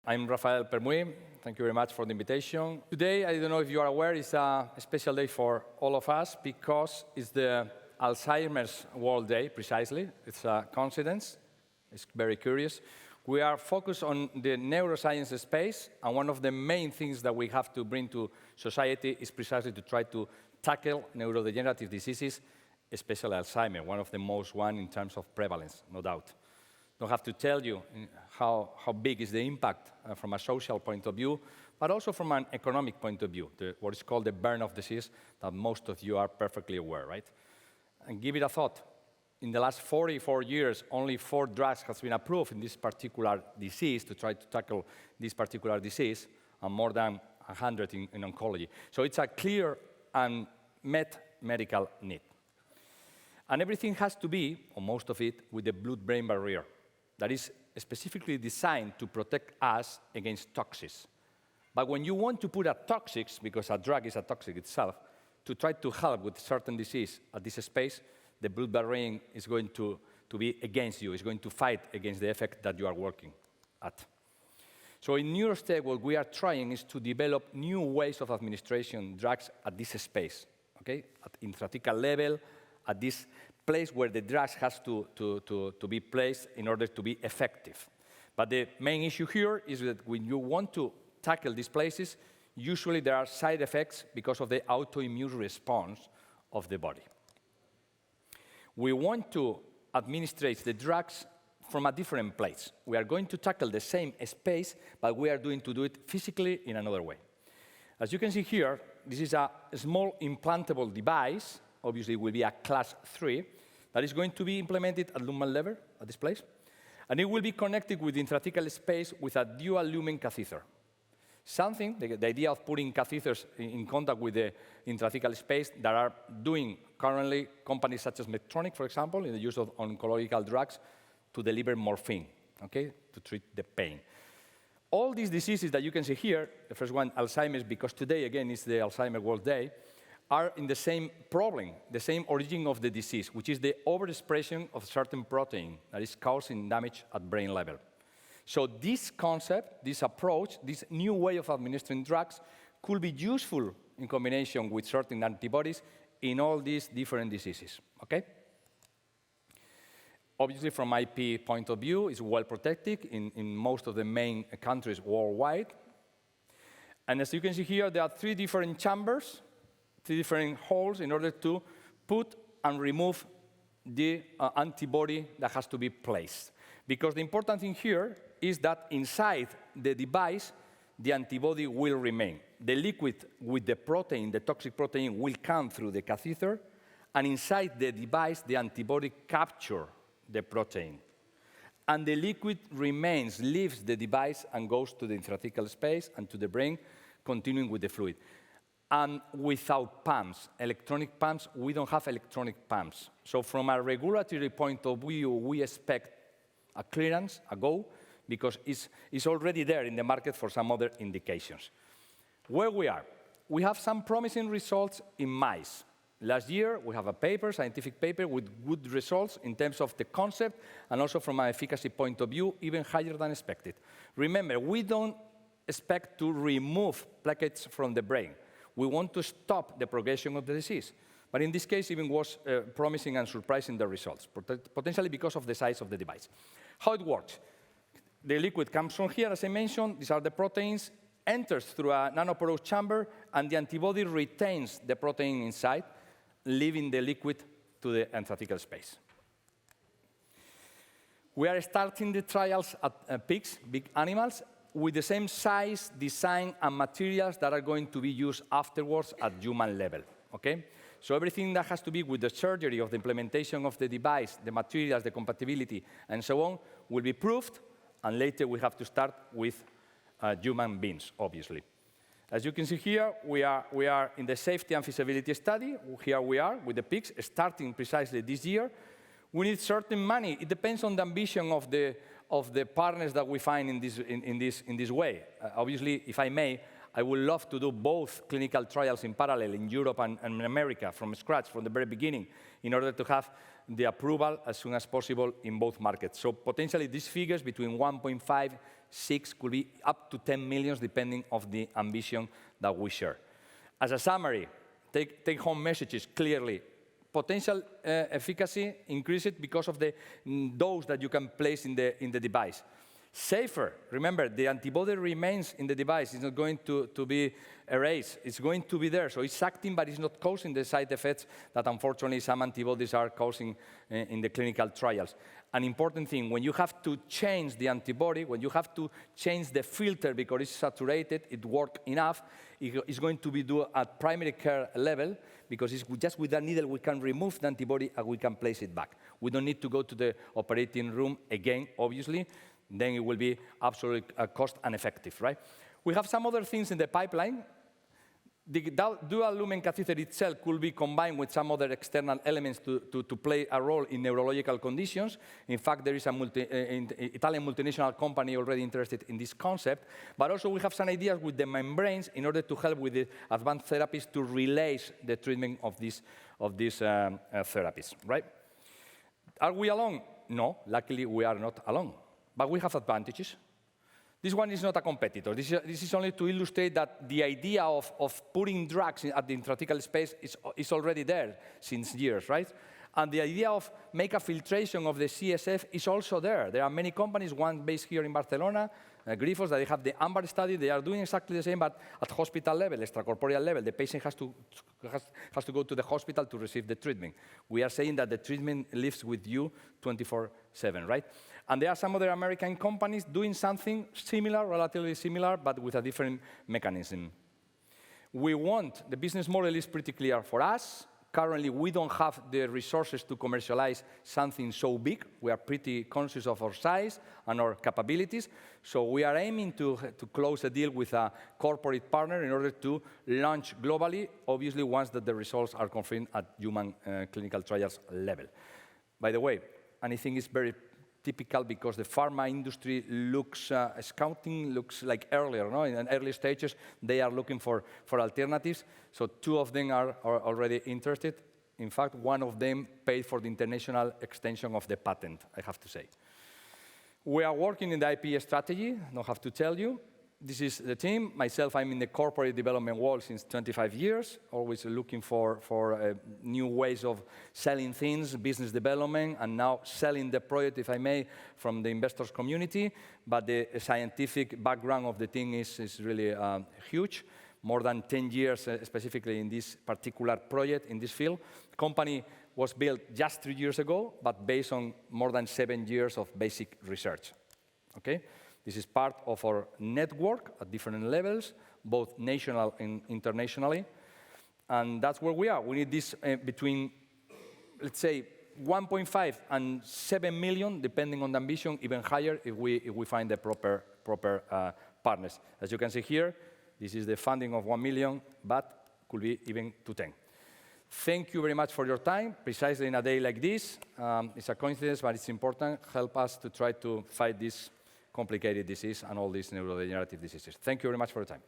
I'm Rafael Permuy. Thank you very much for the invitation. Today, I don't know if you are aware, it's a special day for all of us because it's the Alzheimer's World Day, precisely. It's a coincidence. It's very curious. We are focused on the neuroscience space, and one of the main things that we have to bring to society is precisely to try to tackle neurodegenerative diseases, especially Alzheimer's, one of the most in terms of prevalence, no doubt. Don't have to tell you how big is the impact from a social point of view, but also from an economic point of view, what is called the burn of disease that most of you are perfectly aware, right? And give it a thought. In the last 44 years, only 4 drugs have been approved in this particular disease to try to tackle this particular disease, and more than 100 in oncology. So it's a clear and met medical need. And everything has to be, or most of it, with the blood-brain barrier that is specifically designed to protect us against toxics. But when you want to put a toxics, because a drug is a toxic itself, to try to help with certain disease at this space, the blood-brain is going to be against you, is going to fight against the effect that you are working at. So in NeuroStech, what we are trying is to develop new ways of administration drugs at this space, okay? At intrathecal level, at this place where the drugs has to be placed in order to be effective. But the main issue here is that when you want to tackle these places, usually there are side effects because of the autoimmune response of the body. We want to administrate the drugs from a different place. We are going to tackle the same space, but we are going to do it physically in another way. As you can see here, this is a small implantable device. Obviously, it will be a class 3 that is going to be implemented at lumen level at this place. And it will be connected with the intrathecal space with a dual lumen catheter. Something, the idea of putting catheters in contact with the intrathecal space that are doing currently companies such as Medtech, for example, in the use of oncological drugs to deliver morphine, okay, to treat the pain. All these diseases that you can see here, the first one, Alzheimer's, because today, again, is the Alzheimer's World Day, are in the same problem, the same origin of the disease, which is the overexpression of certain protein that is causing damage at brain level. So this concept, this approach, this new way of administering drugs could be useful in combination with certain antibodies in all these different diseases, okay? Obviously, from IP point of view, it's well protected in most of the main countries worldwide. And as you can see here, there are 3 different chambers, 3 different holes in order to put and remove the antibody that has to be placed. Because the important thing here is that inside the device, the antibody will remain. The liquid with the protein, the toxic protein, will come through the catheter, and inside the device, the antibody captures the protein. And the liquid remains, leaves the device, and goes to the intrathecal space and to the brain, continuing with the fluid. And without pumps, electronic pumps, we don't have electronic pumps. So from a regulatory point of view, we expect a clearance, a go, because it's already there in the market for some other indications. Where we are, we have some promising results in mice. Last year, we have a paper, scientific paper, with good results in terms of the concept and also from an efficacy point of view, even higher than expected. Remember, we don't expect to remove plaquettes from the brain. We want to stop the progression of the disease. But in this case, even was promising and surprising the results, potentially because of the size of the device. How it works? The liquid comes from here, as I mentioned. These are the proteins, enters through a nanoporous chamber, and the antibody retains the protein inside, leaving the liquid to the intrathecal space. We are starting the trials at pigs, big animals, with the same size, design, and materials that are going to be used afterwards at human level, okay? So everything that has to be with the surgery of the implementation of the device, the materials, the compatibility, and so on, will be proved, and later we have to start with human beings, obviously. As you can see here, we are in the safety and feasibility study. Here we are with the pigs, starting precisely this year. We need certain money. It depends on the ambition of the partners that we find in this way. Obviously, if I may, I would love to do both clinical trials in parallel in Europe and America from scratch, from the very beginning, in order to have the approval as soon as possible in both markets. So potentially these figures between 1.5, 6 could be up to 10 million, depending on the ambition that we share. As a summary, take-home messages clearly. Potential efficacy increases because of the dose that you can place in the device. Safer, remember, the antibody remains in the device. It's not going to be erased. It's going to be there. So it's acting, but it's not causing the side effects that, unfortunately, some antibodies are causing in the clinical trials. An important thing, when you have to change the antibody, when you have to change the filter because it's saturated, it works enough, it's going to be done at primary care level, because it's just with a needle we can remove the antibody and we can place it back. We don't need to go to the operating room again, obviously. Then it will be absolutely cost and effective, right? We have some other things in the pipeline. The dual lumen catheter itself could be combined with some other external elements to play a role in neurological conditions. In fact, there is an Italian multinational company already interested in this concept. But also we have some ideas with the membranes in order to help with the advanced therapies to release the treatment of these therapies, right? Are we alone? No, luckily we are not alone. But we have advantages. This one is not a competitor. This is only to illustrate that the idea of putting drugs at the intrathecal space is already there since years, right? And the idea of make a filtration of the CSF is also there. There are many companies, one based here in Barcelona, Grifols, that they have the AMBER study. They are doing exactly the same, but at hospital level, extracorporeal level. The patient has to go to the hospital to receive the treatment. We are saying that the treatment lives with you 24/7, right? And there are some other American companies doing something similar, relatively similar, but with a different mechanism. The business model is pretty clear for us. Currently, we don't have the resources to commercialize something so big. We are pretty conscious of our size and our capabilities. So we are aiming to close a deal with a corporate partner in order to launch globally, obviously once that the results are confirmed at human clinical trials level. By the way, and I think it's very typical because the pharma industry scouting looks like earlier, no? In early stages, they are looking for alternatives. So 2 of them are already interested. In fact, one of them paid for the international extension of the patent, I have to say. We are working in the IP strategy, don't have to tell you. This is the team. Myself, I'm in the corporate development world since 25 years, always looking for new ways of selling things, business development, and now selling the project, if I may, from the investors community. But the scientific background of the team is really huge. More than 10 years, specifically in this particular project, in this field. The company was built just 3 years ago, but based on more than 7 years of basic research. Okay? This is part of our network at different levels, both national and internationally. And that's where we are. We need this between, let's say, 1.5 and 7 million, depending on the ambition, even higher if we find the proper partners. As you can see here, this is the funding of 1 million, but could be even to 10. Thank you very much for your time, precisely in a day like this. It's a coincidence, but it's important. Help us to try to fight this complicated disease and all these neurodegenerative diseases. Thank you very much for your time.